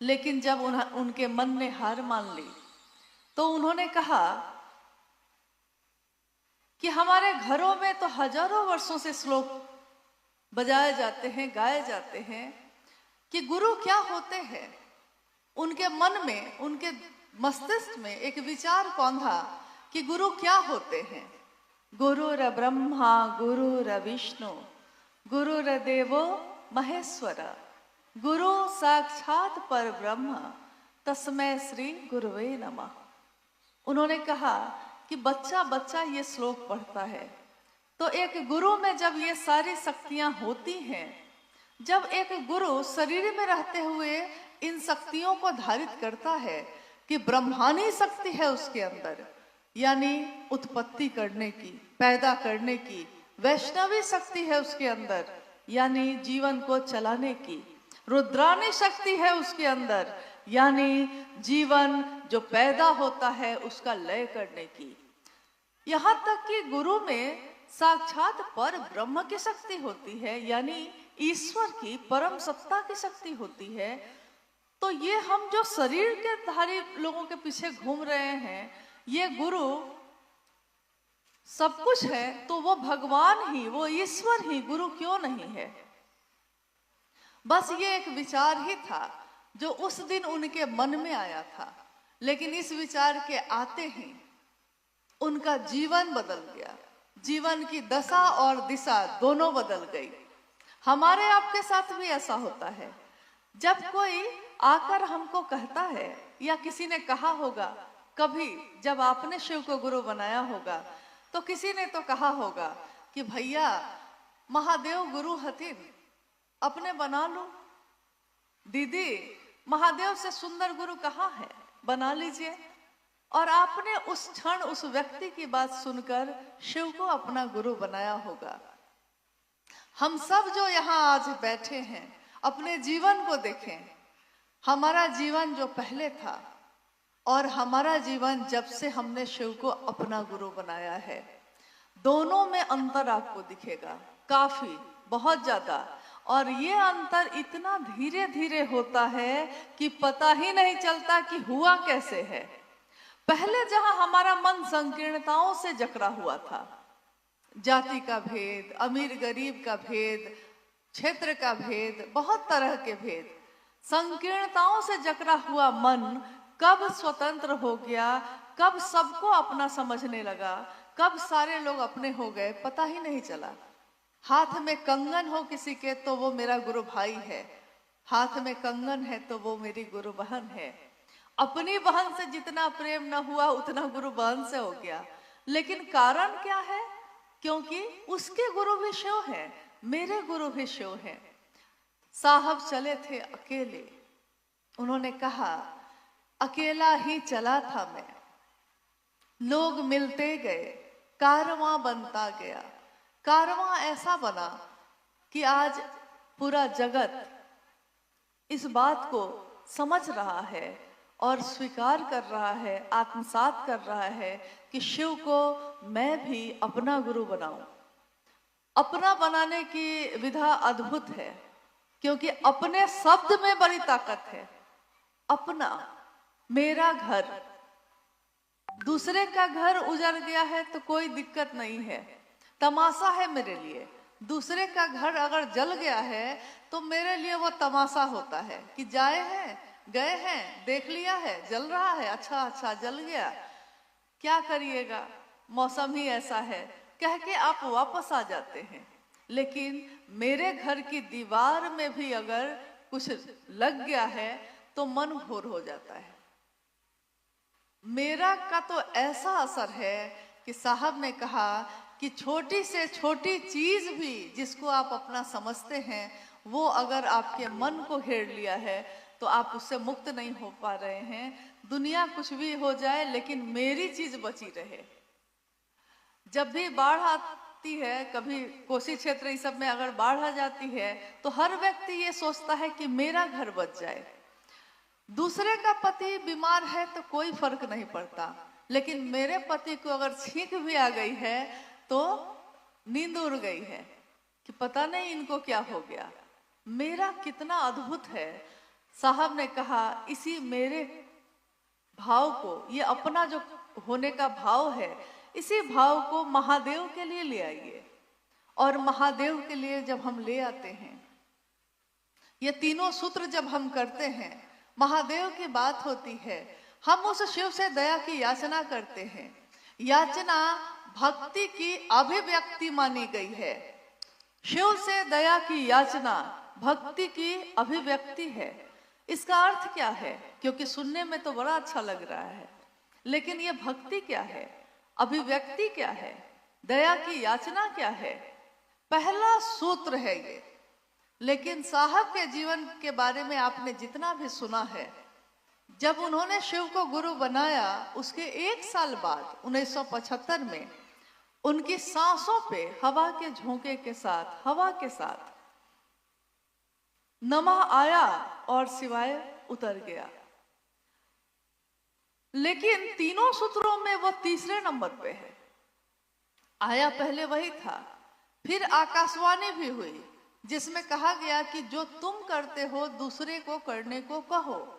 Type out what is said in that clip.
लेकिन जब उनके मन ने हार मान ली तो उन्होंने कहा कि हमारे घरों में तो हजारों वर्षों से श्लोक बजाए जाते हैं, गाए जाते हैं कि गुरु क्या होते हैं। उनके मन में, उनके मस्तिष्क में एक विचार कौंधा कि गुरु क्या होते हैं। गुरुर ब्रह्मा गुरुर विष्णु गुरुर देवो महेश्वर गुरु साक्षात पर ब्रह्म तस्मै श्री गुरुवे नमः। उन्होंने कहा कि बच्चा बच्चा ये श्लोक पढ़ता है तो एक गुरु में जब ये सारी शक्तियां होती हैं, जब एक गुरु शरीर में रहते हुए इन शक्तियों को धारित करता है कि ब्रह्मानी शक्ति है उसके अंदर, यानी उत्पत्ति करने की, पैदा करने की, वैष्णवी शक्ति है उसके अंदर, यानी जीवन को चलाने की, रुद्रानी शक्ति है उसके अंदर, यानी जीवन जो पैदा होता है उसका लय करने की। यहाँ तक कि गुरु में साक्षात पर ब्रह्म की शक्ति होती है, यानी ईश्वर की परम सत्ता की शक्ति होती है। तो ये हम जो शरीर के धारी लोगों के पीछे घूम रहे हैं, ये गुरु सब कुछ है तो वो भगवान ही, वो ईश्वर ही गुरु क्यों नहीं है। बस ये एक विचार ही था जो उस दिन उनके मन में आया था, लेकिन इस विचार के आते ही उनका जीवन बदल गया, जीवन की दशा और दिशा दोनों बदल गई। हमारे आपके साथ भी ऐसा होता है, जब कोई आकर हमको कहता है या किसी ने कहा होगा, कभी जब आपने शिव को गुरु बनाया होगा तो किसी ने तो कहा होगा कि भैया महादेव गुरु हथिन, अपने बना लो। दीदी महादेव से सुंदर गुरु कहाँ है, बना लीजिए। और आपने उस क्षण उस व्यक्ति की बात सुनकर शिव को अपना गुरु बनाया होगा। हम सब जो यहाँ आज बैठे हैं अपने जीवन को देखें, हमारा जीवन जो पहले था और हमारा जीवन जब से हमने शिव को अपना गुरु बनाया है, दोनों में अंतर आपको दिखेगा, काफी, बहुत ज्यादा। और ये अंतर इतना धीरे धीरे होता है कि पता ही नहीं चलता कि हुआ कैसे है। पहले जहां हमारा मन संकीर्णताओं से जकड़ा हुआ था, जाति का भेद, अमीर गरीब का भेद, क्षेत्र का भेद, बहुत तरह के भेद, संकीर्णताओं से जकड़ा हुआ मन कब स्वतंत्र हो गया, कब सबको अपना समझने लगा, कब सारे लोग अपने हो गए, पता ही नहीं चला। हाथ में कंगन हो किसी के तो वो मेरा गुरु भाई है, हाथ में कंगन है तो वो मेरी गुरु बहन है। अपनी बहन से जितना प्रेम न हुआ उतना गुरु बहन से हो गया। लेकिन कारण क्या है? क्योंकि उसके गुरु भी शिव है, मेरे गुरु भी शिव है। साहब चले थे अकेले, उन्होंने कहा अकेला ही चला था मैं, लोग मिलते गए, कारवां बनता गया। कारवां ऐसा बना कि आज पूरा जगत इस बात को समझ रहा है और स्वीकार कर रहा है, आत्मसात कर रहा है कि शिव को मैं भी अपना गुरु बनाऊं। अपना बनाने की विधा अद्भुत है, क्योंकि अपने शब्द में बड़ी ताकत है। अपना, मेरा घर, दूसरे का घर उजड़ गया है तो कोई दिक्कत नहीं है, तमाशा है मेरे लिए। दूसरे का घर अगर जल गया है तो मेरे लिए वो तमाशा होता है कि जाए हैं, गए हैं, देख लिया है, जल रहा है, अच्छा अच्छा जल गया, क्या करिएगा, मौसम ही ऐसा है, कह के आप वापस आ जाते हैं। लेकिन मेरे घर की दीवार में भी अगर कुछ लग गया है तो मन घोर हो जाता है। मेरा का तो ऐसा असर है कि साहब ने कहा कि छोटी से छोटी चीज भी जिसको आप अपना समझते हैं, वो अगर आपके मन को घेर लिया है तो आप उससे मुक्त नहीं हो पा रहे हैं। दुनिया कुछ भी हो जाए लेकिन मेरी चीज बची रहे। जब भी बाढ़ आती है, कभी कोसी क्षेत्र इस सब में अगर बाढ़ आ जाती है तो हर व्यक्ति ये सोचता है कि मेरा घर बच जाए। दूसरे का पति बीमार है तो कोई फर्क नहीं पड़ता, लेकिन मेरे पति को अगर छींक भी आ गई है तो नींद उड़ गई है कि पता नहीं इनको क्या हो गया। मेरा कितना अद्भुत है। साहब ने कहा इसी मेरे भाव को, ये अपना जो होने का भाव है, इसी भाव को महादेव के लिए ले आइए। और महादेव के लिए जब हम ले आते हैं, ये तीनों सूत्र जब हम करते हैं, महादेव की बात होती है, हम उस शिव से दया की याचना करते हैं। याचना भक्ति की अभिव्यक्ति मानी गई है। शिव से दया की याचना भक्ति की अभिव्यक्ति है। इसका अर्थ क्या है? क्योंकि सुनने में तो बड़ा अच्छा लग रहा है, लेकिन ये भक्ति क्या है, अभिव्यक्ति क्या है, दया की याचना क्या है? पहला सूत्र है ये। लेकिन साहब के जीवन के बारे में आपने जितना भी सुना है, जब उन्होंने शिव को गुरु बनाया, उसके 1 साल बाद 1975 में उनकी सांसों पे हवा के झोंके के साथ, हवा के साथ नमः आया और शिवाय उतर गया। लेकिन तीनों सूत्रों में वो तीसरे नंबर पे है। आया पहले वही था, फिर आकाशवाणी भी हुई जिसमें कहा गया कि जो तुम करते हो दूसरे को करने को कहो।